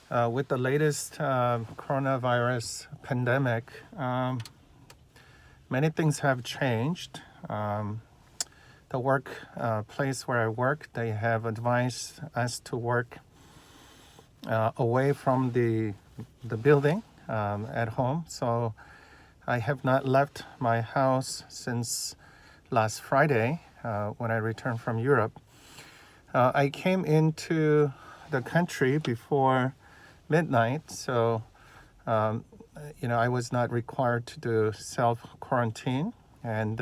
With the latest coronavirus pandemic, many things have changed. The work place where I work, they have advised us to work away from the building at home. So I have not left my house since last Friday when I returned from Europe. I came into the country before midnight, so I was not required to do self-quarantine, and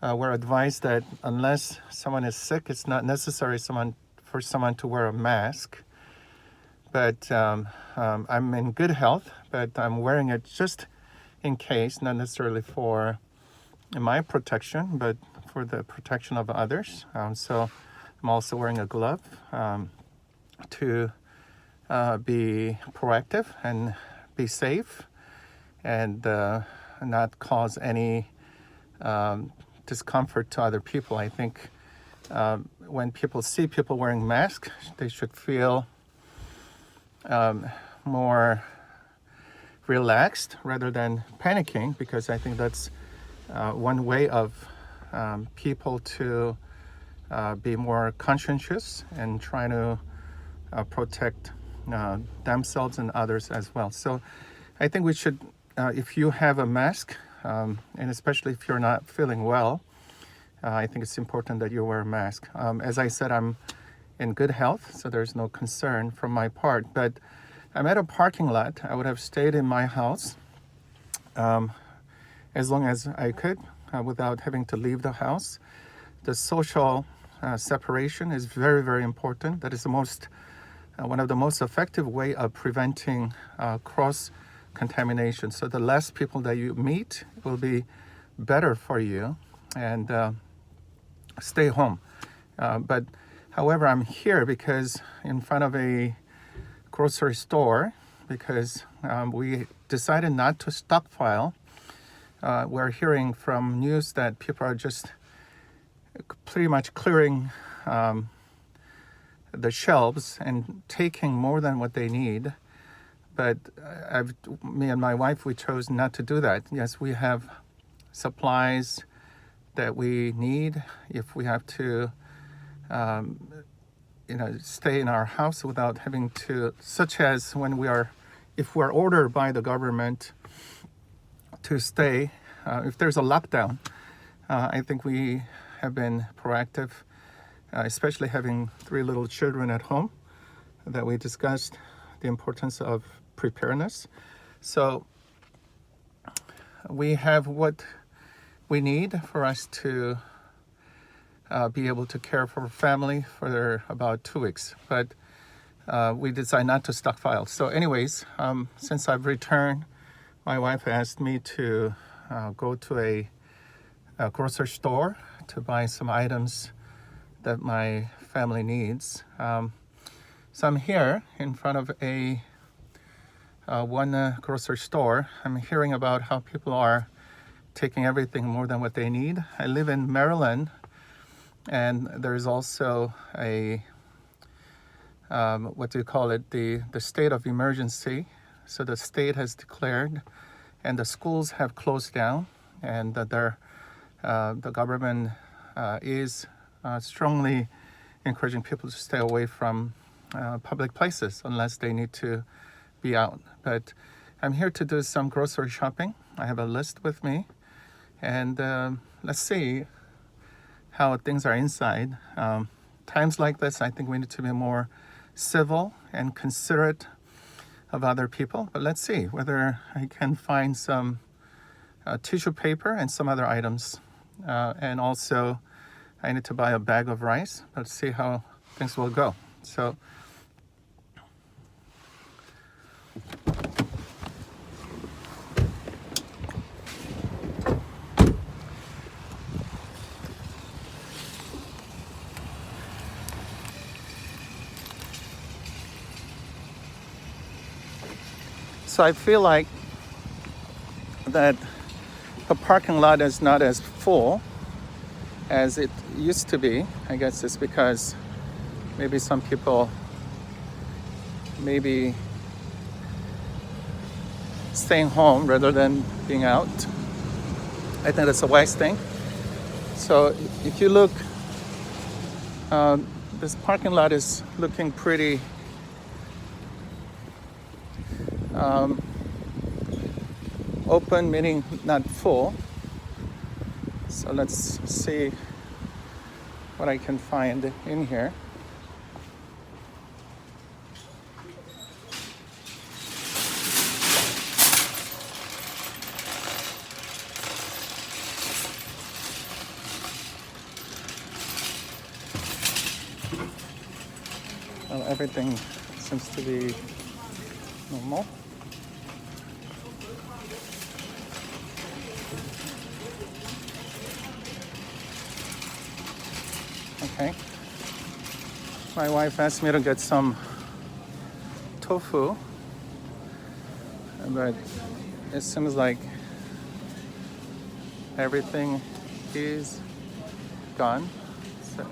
we're advised that unless someone is sick, it's not necessary for someone to wear a mask. But I'm in good health, but I'm wearing it just in case, not necessarily for my protection, but for the protection of others. So I'm also wearing a glove to be proactive and be safe and not cause any discomfort to other people. I think when people see people wearing masks, they should feel more relaxed rather than panicking, because I think that's one way of people to be more conscientious and try to protect themselves and others as well. So I think we should, if you have a mask, and especially if you're not feeling well, I think it's important that you wear a mask. As I said, I'm in good health, so there's no concern from my part. But I'm at a parking lot. I would have stayed in my house as long as I could without having to leave the house. The social separation is very, very important. That is the most one of the most effective way of preventing cross contamination. So the less people that you meet will be better for you, and stay home. But however, I'm here because in front of a grocery store, because we decided not to stockpile. We're hearing from news that people are just pretty much clearing the shelves and taking more than what they need. But me and my wife, we chose not to do that. Yes, we have supplies that we need if we have to stay in our house without having to, such as if we're ordered by the government to stay, if there's a lockdown. I think we have been proactive, especially having 3 little children at home, that we discussed the importance of preparedness. So we have what we need for us to be able to care for family for about 2 weeks. But we decided not to stockpile. So anyways, since I've returned, my wife asked me to go to a grocery store to buy some items that my family needs. So I'm here in front of one grocery store. I'm hearing about how people are taking everything more than what they need. I live in Maryland, and there is also a the state of emergency. So the state has declared, and the schools have closed down, and that the government is strongly encouraging people to stay away from public places unless they need to be out. But I'm here to do some grocery shopping. I have a list with me, and let's see how things are inside. Times like this, I think we need to be more civil and considerate of other people. But let's see whether I can find some tissue paper and some other items. And also, I need to buy a bag of rice. Let's see how things will go. So, I feel like that the parking lot is not as full as it used to be. I guess it's because maybe some people maybe staying home rather than being out. I think that's a wise thing. So if you look, this parking lot is looking pretty open, meaning not full. So let's see what I can find in here. Well, everything seems to be normal. Okay. My wife asked me to get some tofu, but it seems like everything is gone. So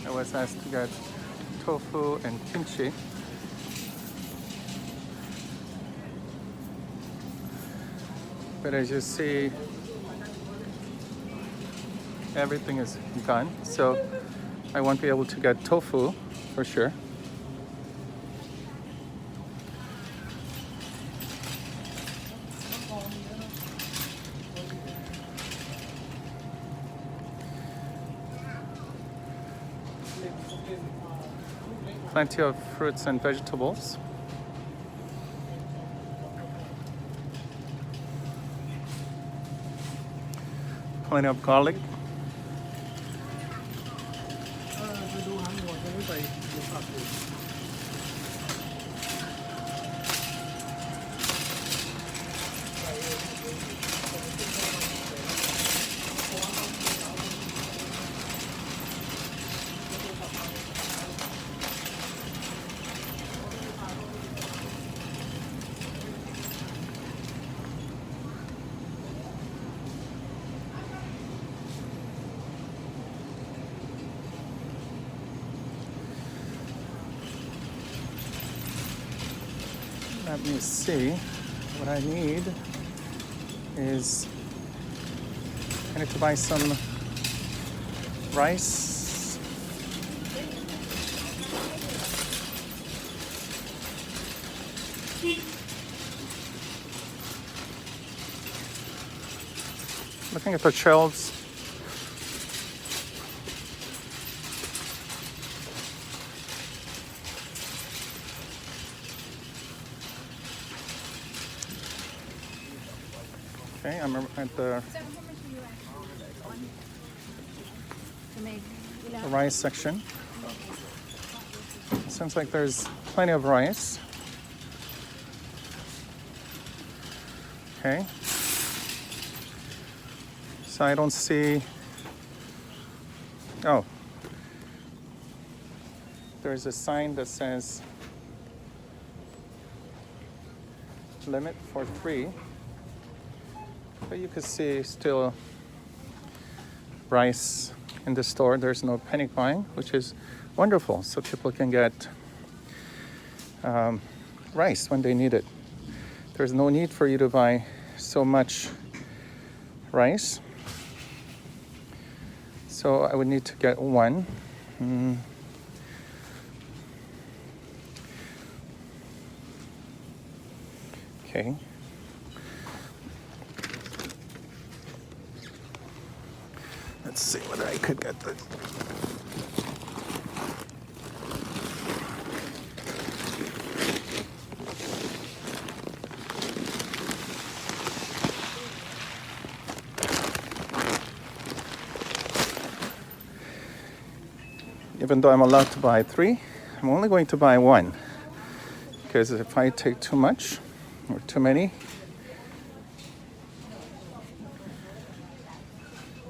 I was asked to get tofu and kimchi. But as you see, everything is gone. So I won't be able to get tofu for sure. Plenty of fruits and vegetables. Plenty of garlic. Let me see. What I need is I need to buy some rice. Looking at the shelves. Okay, I'm at the rice section. Seems like there's plenty of rice. Okay. So I don't see. Oh. There's a sign that says limit for 3. But you can see still rice in the store. There's no panic buying, which is wonderful. So people can get rice when they need it. There's no need for you to buy so much rice. So I would need to get one. Okay. Let's see whether I could get the. Even though I'm allowed to buy 3, I'm only going to buy 1. Because if I take too much or too many,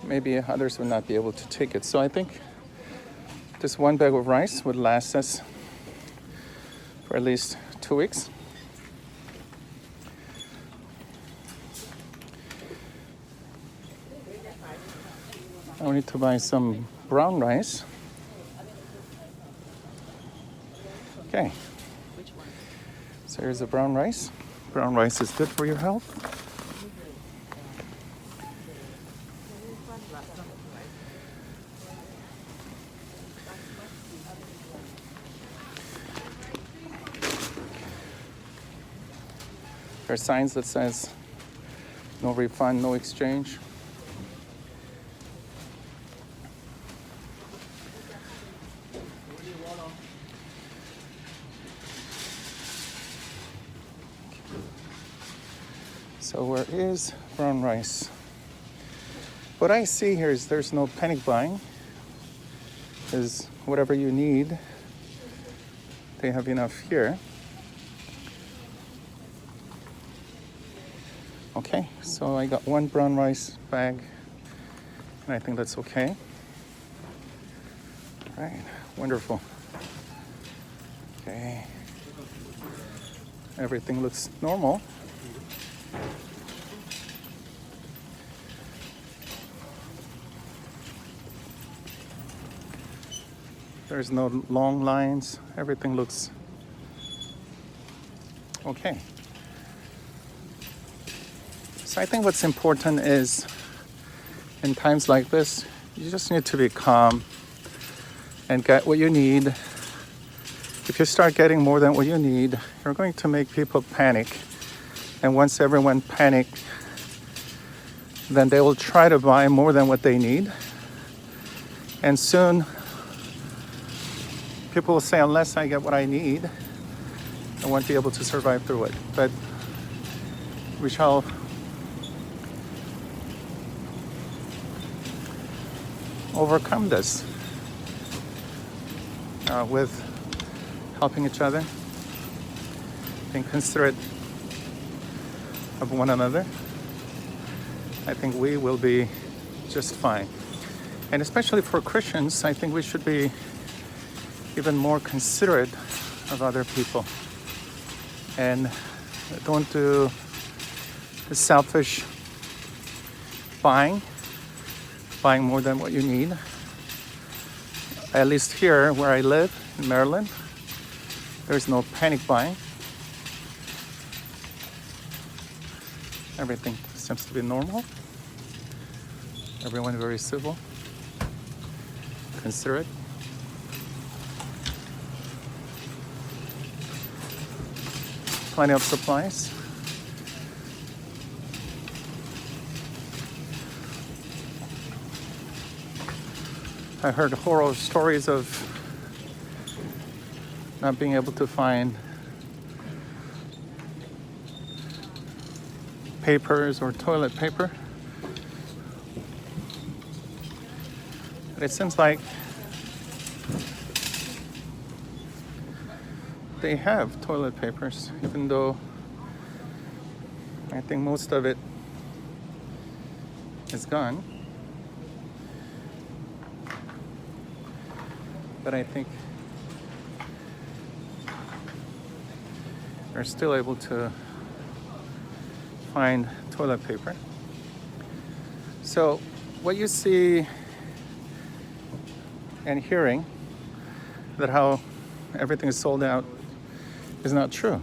maybe others would not be able to take it. So I think this 1 bag of rice would last us for at least 2 weeks. I need to buy some brown rice. Okay, So here's the brown rice. Brown rice is good for your health. There are signs that says no refund, no exchange. So where is brown rice? What I see here is there's no panic buying. Is whatever you need, they have enough here. Okay, so I got one brown rice bag, and I think that's okay. All right, wonderful. Okay, everything looks normal. There's no long lines. Everything looks okay. So I think what's important is in times like this, you just need to be calm and get what you need. If you start getting more than what you need, you're going to make people panic. And once everyone panics, then they will try to buy more than what they need. And soon, people will say, unless I get what I need, I won't be able to survive through it. But we shall overcome this with helping each other, being considerate of one another. I think we will be just fine. And especially for Christians, I think we should be even more considerate of other people and don't do the selfish buying more than what you need. At least here where I live in Maryland, there's no panic buying. Everything seems to be normal. Everyone very civil, considerate. Plenty of supplies. I heard horror stories of not being able to find papers or toilet paper. But it seems like they have toilet papers, even though I think most of it is gone. But I think they're still able to find toilet paper. So what you see and hearing that how everything is sold out is not true.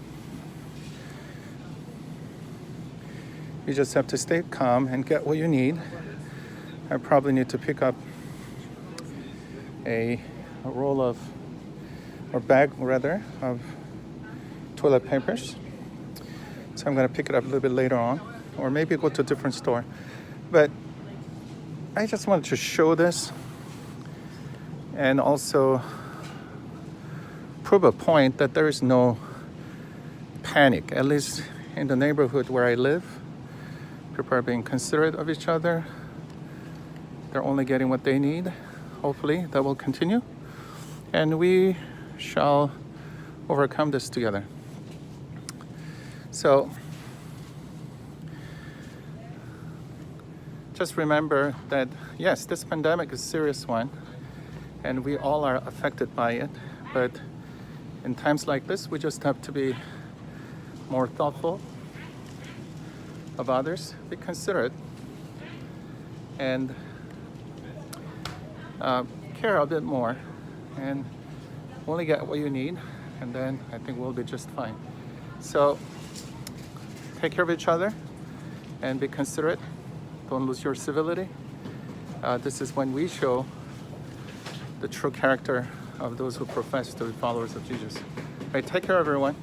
You just have to stay calm and get what you need. I probably need to pick up a roll of, or bag rather, of toilet papers. So I'm going to pick it up a little bit later on, or maybe go to a different store. But I just wanted to show this and also prove a point that there is no panic, at least in the neighborhood where I live. People are being considerate of each other. They're only getting what they need. Hopefully that will continue. And we shall overcome this together. So just remember that, yes, this pandemic is a serious one, and we all are affected by it. But in times like this, we just have to be more thoughtful of others, be considerate, and care a bit more, and only get what you need. and then I think we'll be just fine. So take care of each other and be considerate. Don't lose your civility. This is when we show the true character of those who profess to be followers of Jesus. Right, take care, everyone.